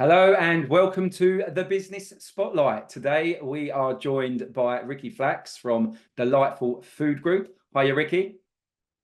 Hello and welcome to the Business Spotlight. Today we are joined by Ricky Flax from Delightful Food Group. Hiya, Ricky.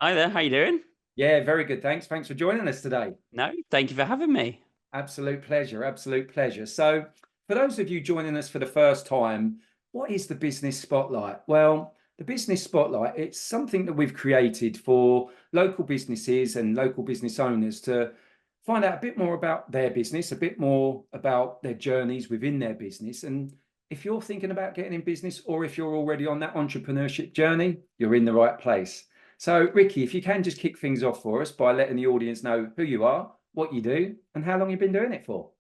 Hi there, how you doing? Yeah, very good. Thanks. Thanks for joining us today. No, thank you for having me. Absolute pleasure. Absolute pleasure. So, for those of you joining us for the first time, what is the Business Spotlight? Well, the Business Spotlight, it's something that we've created for local businesses and local business owners to find out a bit more about their business, a bit more about their journeys within their business. And if you're thinking about getting in business, or if you're already on that entrepreneurship journey, you're in the right place. So, Ricky, if you can just kick things off for us by letting the audience know who you are, what you do, and how long you've been doing it for.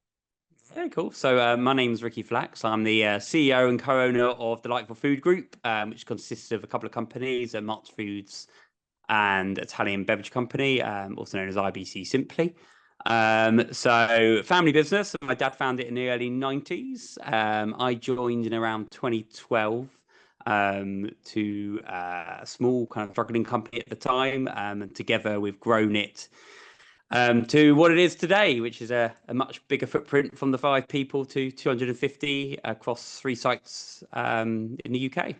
Yeah, cool. So my name's Ricky Flax. I'm the CEO and co-owner of Delightful Food Group, which consists of a couple of companies, March Foods and Italian beverage company, also known as IBC Simply. So family business. My dad founded it in the early 90s. I joined in around 2012 to a small kind of struggling company at the time. And together we've grown it to what it is today, which is a much bigger footprint from the 5 people to 250 across 3 sites in the UK.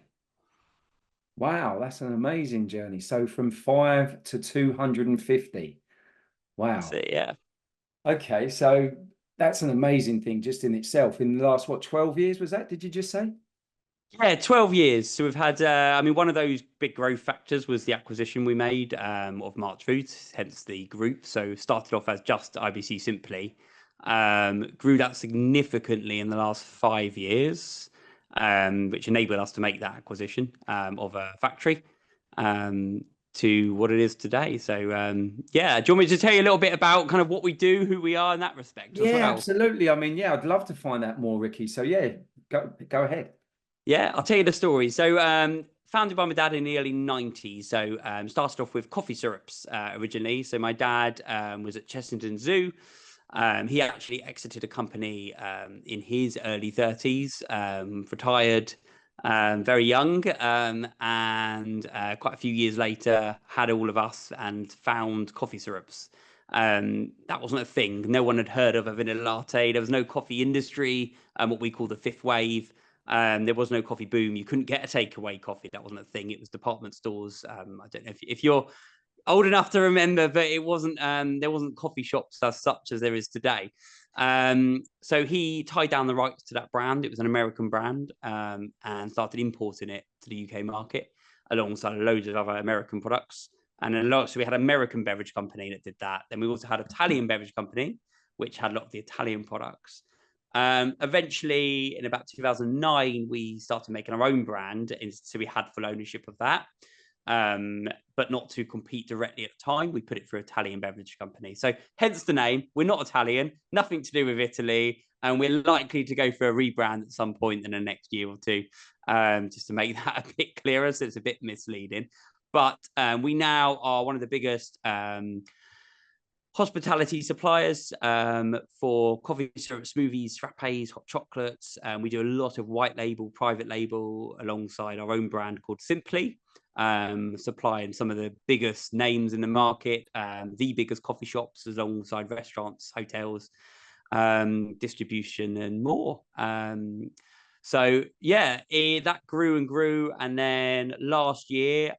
Wow, that's an amazing journey. So from 5 to 250. That's Wow. it, yeah. Okay, so that's an amazing thing just in itself. In the last, what, 12 years was that? Did you just say? Yeah, 12 years. So we've had, I mean, one of those big growth factors was the acquisition we made of March Foods, hence the group. So started off as just IBC Simply, grew that significantly in the last 5 years, which enabled us to make that acquisition of a factory to what it is today. So yeah, do you want me to tell you a little bit about kind of what we do, who we are in that respect as Yeah, well? absolutely. I mean, yeah, I'd love to find out more, Ricky. So yeah, go ahead. Yeah, I'll tell you the story. So, founded by my dad in the early 90s. So, started off with coffee syrups originally. So, my dad was at Chessington Zoo. He actually exited a company in his early 30s, retired very young, and quite a few years later had all of us and found coffee syrups. That wasn't a thing. No one had heard of a vanilla latte. There was no coffee industry, what we call the fifth wave. There was no coffee boom. You couldn't get a takeaway coffee. That wasn't a thing. It was department stores. I don't know if you're old enough to remember, but it wasn't. There wasn't coffee shops as such as there is today. So he tied down the rights to that brand. It was an American brand, and started importing it to the UK market alongside loads of other American products. And then so we had an American beverage company that did that. Then we also had an Italian beverage company, which had a lot of the Italian products. Eventually, in about 2009, we started making our own brand, and so we had full ownership of that, but not to compete directly at the time. We put it through Italian beverage company. So hence the name. We're not Italian, nothing to do with Italy, and we're likely to go for a rebrand at some point in the next year or two, just to make that a bit clearer, so it's a bit misleading. But we now are one of the biggest hospitality suppliers for coffee syrup, smoothies, frappes, hot chocolates. We do a lot of white label, private label alongside our own brand called Simply, supplying some of the biggest names in the market, the biggest coffee shops alongside restaurants, hotels, distribution and more. So yeah, that grew and grew. And then last year,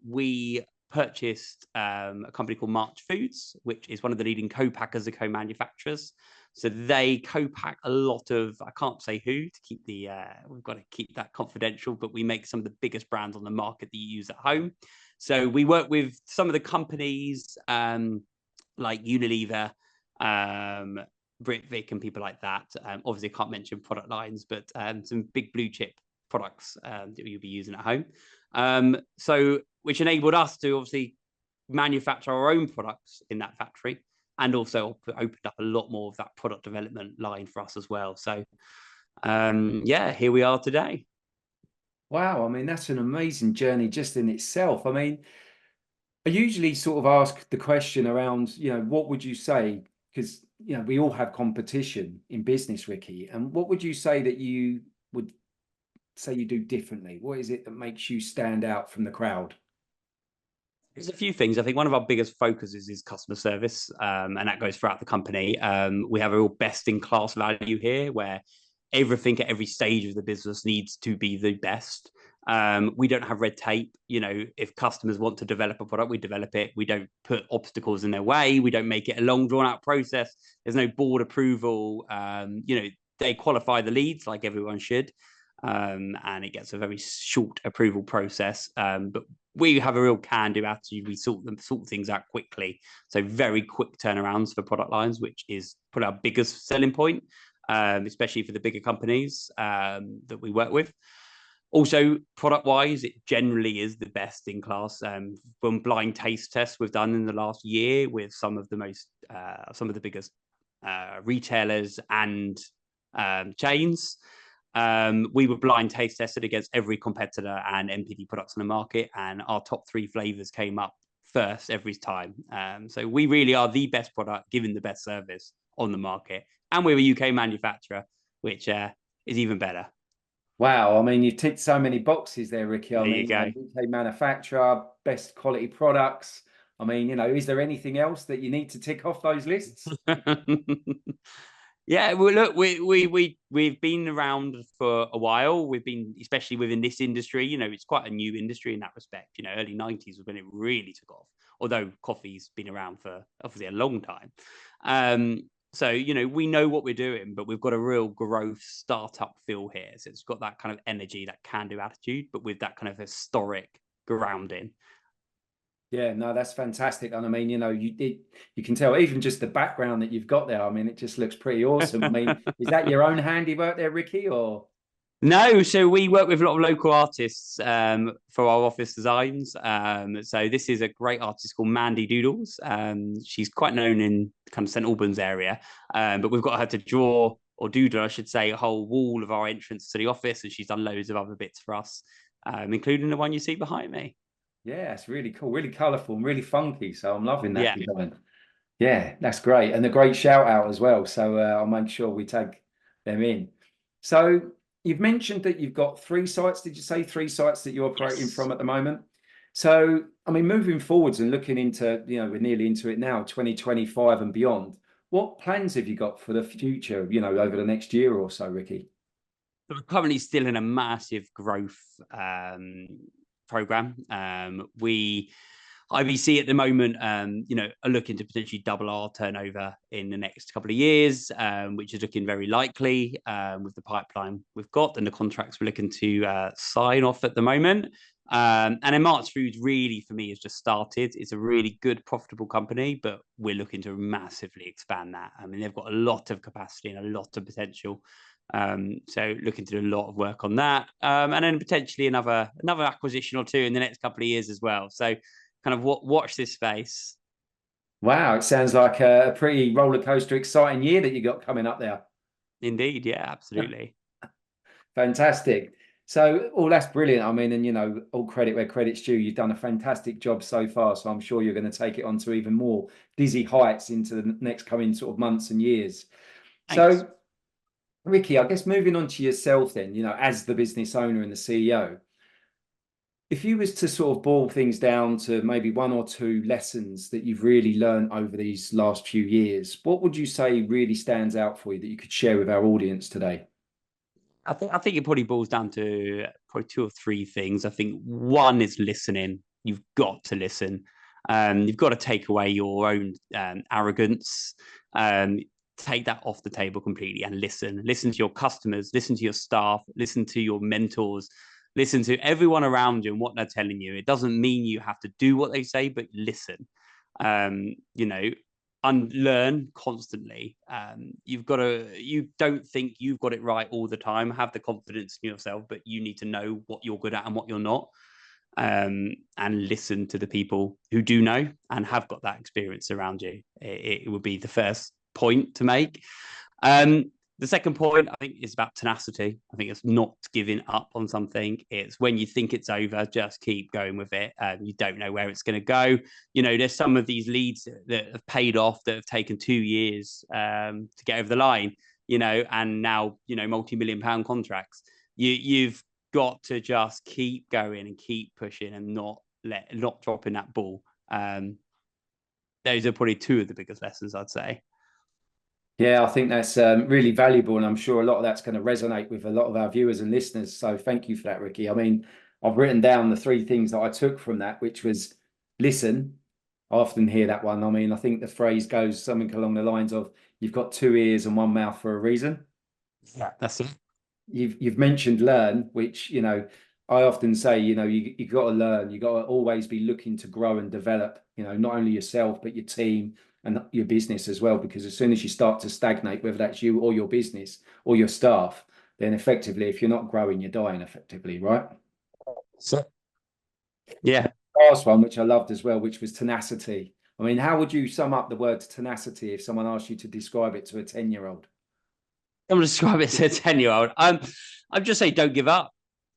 we purchased a company called March Foods, which is one of the leading co-packers and co-manufacturers. So they co-pack a lot of, I can't say who to keep the, we've got to keep that confidential, but we make some of the biggest brands on the market that you use at home. So we work with some of the companies like Unilever, Britvic and people like that. Obviously, I can't mention product lines, but some big blue chip products that you'll be using at home. So which enabled us to obviously manufacture our own products in that factory, and also opened up a lot more of that product development line for us as well. So yeah, here we are today. Wow, I mean, that's an amazing journey just in itself. I mean, I usually sort of ask the question around, what would you say? Because, we all have competition in business, Ricky. And what would you say that you would say you do differently? What is it that makes you stand out from the crowd? There's a few things. I think one of our biggest focuses is customer service, and that goes throughout the company. We have a real best-in-class value here, where everything at every stage of the business needs to be the best. We don't have red tape. You know, if customers want to develop a product, we develop it. We don't put obstacles in their way. We don't make it a long, drawn-out process. There's no board approval. You know, they qualify the leads like everyone should. And it gets a very short approval process. But we have a real can-do attitude. We sort things out quickly. So very quick turnarounds for product lines, which is probably our biggest selling point, especially for the bigger companies that we work with. Also, product-wise, it generally is the best in class. From blind taste tests we've done in the last year with some of the biggest retailers and chains. We were blind taste tested against every competitor and NPD products on the market, and our top 3 flavors came up first every time. So we really are the best product, giving the best service on the market, and we're a UK manufacturer, which is even better. Wow, I mean, you've ticked so many boxes there, Ricky. I There mean, you go. UK manufacturer, best quality products. I mean, you know, is there anything else that you need to tick off those lists? Yeah, well, look, we've been around for a while. We've been, especially within this industry, you know, it's quite a new industry in that respect. You know, early 90s was when it really took off, although coffee's been around for obviously a long time. So, you know, we know what we're doing, but we've got a real growth startup feel here. So it's got that kind of energy, that can-do attitude, but with that kind of historic grounding. Yeah, no, that's fantastic. And I mean, you know, you can tell even just the background that you've got there. I mean, it just looks pretty awesome. I mean, is that your own handiwork there, Ricky, or? No, so we work with a lot of local artists for our office designs. So this is a great artist called Mandy Doodles. She's quite known in kind of St Albans area, but we've got her to draw, or doodle, I should say, a whole wall of our entrance to the office, and she's done loads of other bits for us, including the one you see behind me. Yeah, it's really cool, really colourful and really funky. So I'm loving that Yeah. design. Yeah, that's great. And a great shout out as well. So I'll make sure we tag them in. So you've mentioned that you've got 3 sites. Did you say 3 sites that you're operating Yes. from at the moment? So, I mean, moving forwards and looking into, you know, we're nearly into it now, 2025 and beyond. What plans have you got for the future, you know, over the next year or so, Ricky? We're currently still in a massive growth program. IBC at the moment, you know, are looking to potentially double our turnover in the next couple of years, which is looking very likely with the pipeline we've got and the contracts we're looking to sign off at the moment. And then March Foods really, for me, has just started. It's a really good, profitable company, but we're looking to massively expand that. I mean, they've got a lot of capacity and a lot of potential. So looking to do a lot of work on that, and then potentially another acquisition or 2 in the next couple of years as well. So kind of watch this space. Wow, it sounds like a pretty roller coaster, exciting year that you got coming up there. Indeed, yeah, absolutely. Fantastic. So, oh, that's brilliant. I mean, and you know, all credit where credit's due. You've done a fantastic job so far. So I'm sure you're going to take it on to even more dizzy heights into the next coming sort of months and years. Thanks. So, Ricky, I guess moving on to yourself then, you know, as the business owner and the CEO, if you was to sort of boil things down to maybe 1 or 2 lessons that you've really learned over these last few years, what would you say really stands out for you that you could share with our audience today? I think it probably boils down to probably 2 or 3 things. I think one is listening. You've got to listen. You've got to take away your own arrogance. Take that off the table completely and listen. Listen to your customers. Listen to your staff. Listen to your mentors. Listen to everyone around you and what they're telling you. It doesn't mean you have to do what they say, but listen. You know, unlearn constantly. You don't think you've got it right all the time. Have the confidence in yourself, but you need to know what you're good at and what you're not. And listen to the people who do know and have got that experience around you. It would be the first point to make. The second point, I think, is about tenacity. I think it's not giving up on something. It's when you think it's over, just keep going with it. You don't know where it's going to go. You know, there's some of these leads that have paid off that have taken 2 years to get over the line, you know, and now, you know, multi-million-pound contracts. You've got to just keep going and keep pushing and not dropping that ball. Those are probably two of the biggest lessons, I'd say. Yeah, I think that's really valuable, and I'm sure a lot of that's going to resonate with a lot of our viewers and listeners. So thank you for that, Ricky. I mean, I've written down the three things that I took from that, which was listen. I often hear that one. I mean, I think the phrase goes something along the lines of you've got two ears and one mouth for a reason. Yeah, that's it. You've mentioned learn, which, I often say, you got to learn. You got to always be looking to grow and develop, not only yourself, but your team and your business as well. Because as soon as you start to stagnate, whether that's you or your business or your staff, then effectively, if you're not growing, you're dying effectively, right? So, yeah. Last one, which I loved as well, which was tenacity. I mean, how would you sum up the word tenacity if someone asked you to describe it to a 10-year-old? I'm going to describe it to a 10-year-old. I'd just say don't give up.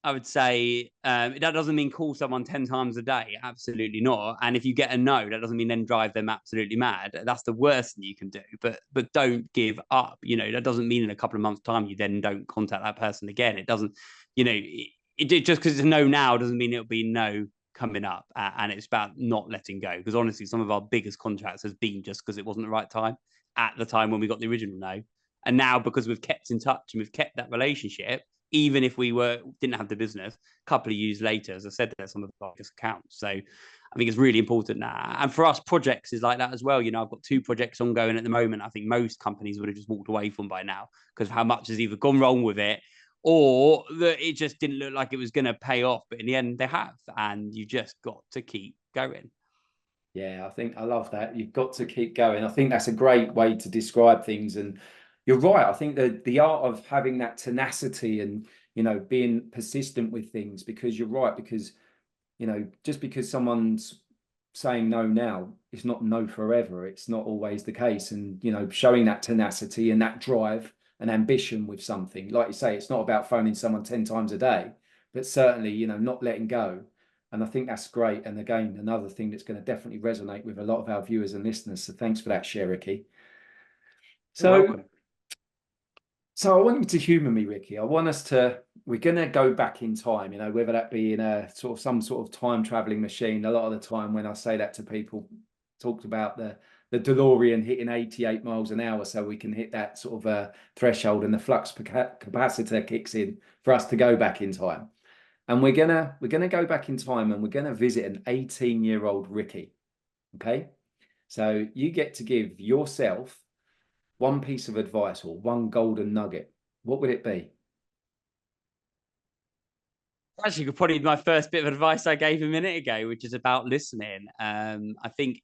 I would say that doesn't mean call someone 10 times a day. Absolutely not. And if you get a no, that doesn't mean then drive them absolutely mad. That's the worst thing you can do. But don't give up. That doesn't mean in a couple of months' time you then don't contact that person again. It doesn't, it just because it's a no now doesn't mean it'll be no coming up. And it's about not letting go. Because honestly, some of our biggest contracts has been just because it wasn't the right time at the time when we got the original no. And now because we've kept in touch and we've kept that relationship, even if we didn't have the business, a couple of years later, as I said, there's some of the biggest accounts. So I think it's really important now. And for us, projects is like that as well. I've got 2 projects ongoing at the moment. I think most companies would have just walked away from by now because of how much has either gone wrong with it or that it just didn't look like it was going to pay off. But in the end, they have. And you just got to keep going. Yeah, I think I love that. You've got to keep going. I think that's a great way to describe things. And you're right. I think that the art of having that tenacity and, being persistent with things, because you're right, because, just because someone's saying no now, it's not no forever. It's not always the case. And, showing that tenacity and that drive and ambition with something, like you say, it's not about phoning someone 10 times a day, but certainly, not letting go. And I think that's great. And again, another thing that's going to definitely resonate with a lot of our viewers and listeners. So thanks for that, share, Ricky. You're welcome. So I want you to humour me, Ricky. We're going to go back in time, whether that be in some sort of time traveling machine. A lot of the time when I say that to people, talked about the DeLorean hitting 88 miles an hour so we can hit that sort of threshold and the flux capacitor kicks in for us to go back in time. And we're gonna go back in time and we're gonna visit an 18-year-old Ricky. Okay. So you get to give yourself one piece of advice or one golden nugget. What would it be? Actually, probably my first bit of advice I gave a minute ago, which is about listening. I think,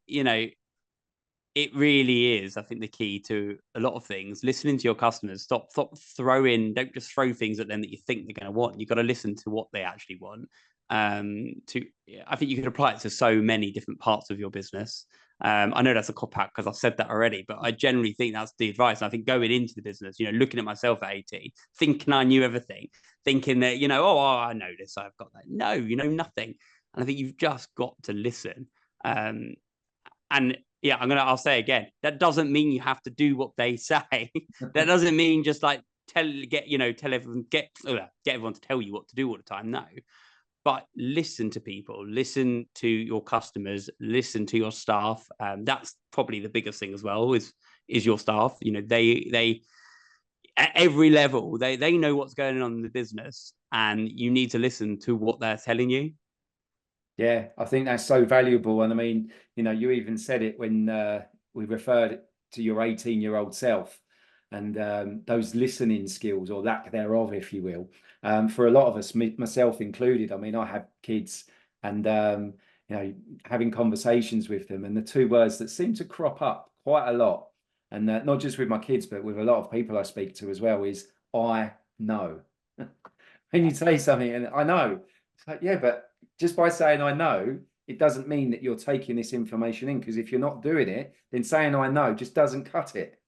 it really is, I think, the key to a lot of things. Listening to your customers. Stop throwing, don't just throw things at them that you think they're going to want. You've got to listen to what they actually want. I think you can apply it to so many different parts of your business. I know that's a cop out because I've said that already, but I generally think that's the advice. And I think going into the business, looking at myself at 18, thinking I knew everything, thinking that, I know this, I've got that. No, you know nothing. And I think you've just got to listen. And yeah, I'll say again, that doesn't mean you have to do what they say. That doesn't mean just like get everyone to tell you what to do all the time. No, but listen to people, listen to your customers, listen to your staff. That's probably the biggest thing as well is your staff. They at every level, they know what's going on in the business and you need to listen to what they're telling you. Yeah, I think that's so valuable. And I mean, you even said it when we referred to your 18-year-old self and those listening skills or lack thereof, if you will. For a lot of us, myself included, I mean, I have kids and, having conversations with them. And the 2 words that seem to crop up quite a lot, and not just with my kids, but with a lot of people I speak to as well, is I know. When you say something and I know, it's like, yeah, but just by saying I know, it doesn't mean that you're taking this information in, because if you're not doing it, then saying I know just doesn't cut it.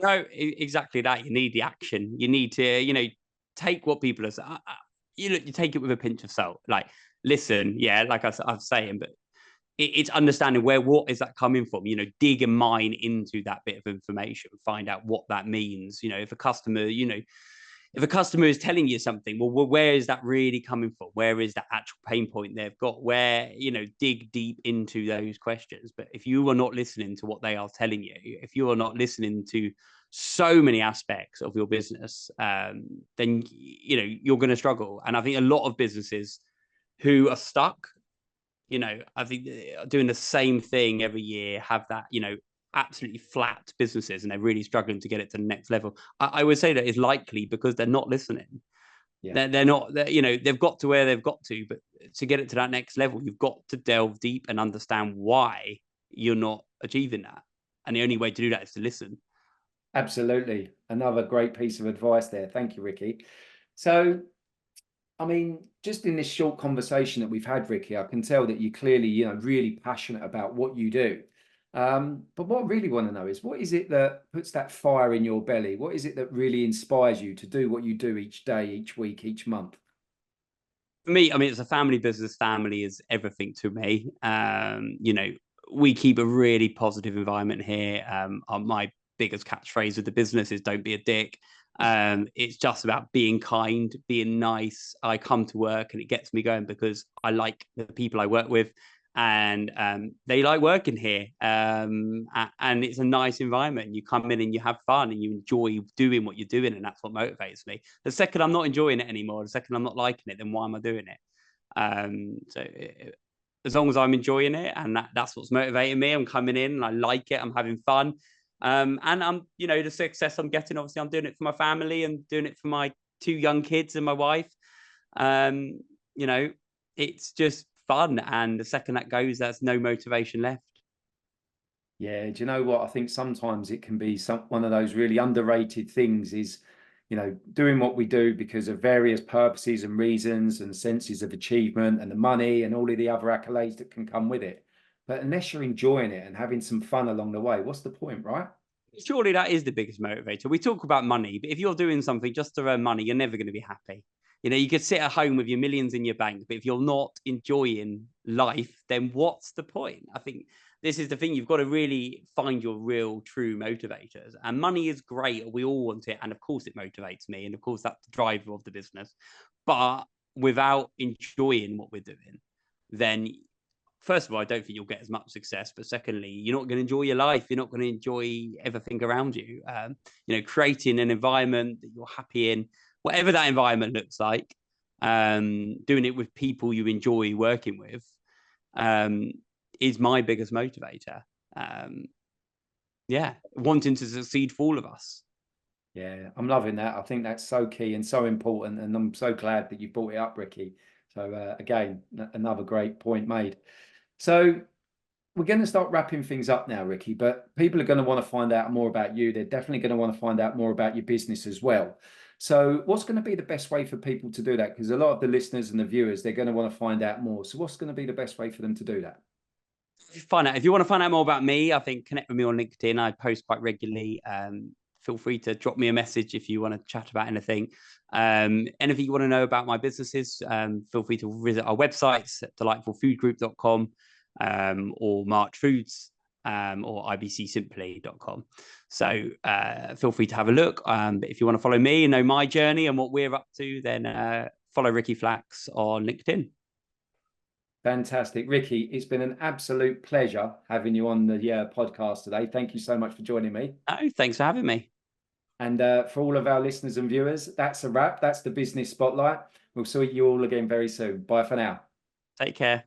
No, exactly that. You need the action. You need to, take what people are saying. You take it with a pinch of salt. Like, listen, yeah, like I was saying, but it's understanding what is that coming from? Dig and mine into that bit of information, find out what that means. If a customer, if a customer is telling you something, well, where is that really coming from? Where is that actual pain point they've got? Where, dig deep into those questions. But if you are not listening to what they are telling you, if you are not listening to so many aspects of your business, then, you're going to struggle. And I think a lot of businesses who are stuck, I think doing the same thing every year, have that, absolutely flat businesses, and they're really struggling to get it to the next level. I would say that is likely because they're not listening. Yeah. They're not, they've got to where they've got to, but to get it to that next level, you've got to delve deep and understand why you're not achieving that. And the only way to do that is to listen. Absolutely. Another great piece of advice there. Thank you, Ricky. So, I mean, just in this short conversation that we've had, Ricky, I can tell that you're clearly, really passionate about what you do. But what I really want to know is, what is it that puts that fire in your belly? What is it that really inspires you to do what you do each day, each week, each month? For me, I mean, it's a family business. Family is everything to me. We keep a really positive environment here. My biggest catchphrase with the business is "Don't be a dick." It's just about being kind, being nice. I come to work and it gets me going because I like the people I work with, and they like working here. And it's a nice environment. You come in and you have fun and you enjoy doing what you're doing, and that's what motivates me. The second I'm not enjoying it anymore, the second I'm not liking it, then why am I doing it? As long as I'm enjoying it, and that's what's motivating me, I'm coming in and I like it, I'm having fun. And I'm, the success I'm getting, obviously I'm doing it for my family and doing it for my 2 young kids and my wife. It's just fun. And the second that goes, there's no motivation left. Yeah, do you know what? I think sometimes it can be one of those really underrated things is, doing what we do because of various purposes and reasons and senses of achievement and the money and all of the other accolades that can come with it. But unless you're enjoying it and having some fun along the way, what's the point, right? Surely that is the biggest motivator. We talk about money, but if you're doing something just to earn money, you're never going to be happy. You could sit at home with your millions in your bank, but if you're not enjoying life, then what's the point? I think this is the thing. You've got to really find your real, true motivators. And money is great. We all want it. And of course, it motivates me. And of course, that's the driver of the business. But without enjoying what we're doing, then first of all, I don't think you'll get as much success. But secondly, you're not going to enjoy your life. You're not going to enjoy everything around you. Creating an environment that you're happy in, whatever that environment looks like, doing it with people you enjoy working with, is my biggest motivator. Wanting to succeed for all of us. Yeah, I'm loving that. I think that's so key and so important. And I'm so glad that you brought it up, Ricky. So again, another great point made. So we're going to start wrapping things up now, Ricky, but people are going to want to find out more about you. They're definitely going to want to find out more about your business as well. So what's going to be the best way for people to do that? Because a lot of the listeners and the viewers, they're going to want to find out more. So what's going to be the best way for them to do that? If you want to find out more about me, I think connect with me on LinkedIn. I post quite regularly. Feel free to drop me a message if you want to chat about anything. Anything you want to know about my businesses, feel free to visit our websites at delightfulfoodgroup.com, or March Foods, or ibcsimply.com. So feel free to have a look. But if you want to follow me and know my journey and what we're up to, then follow Ricky Flax on LinkedIn. Fantastic. Ricky, it's been an absolute pleasure having you on the podcast today. Thank you so much for joining me. Oh, thanks for having me. And for all of our listeners and viewers, that's a wrap. That's the Business Spotlight. We'll see you all again very soon. Bye for now. Take care.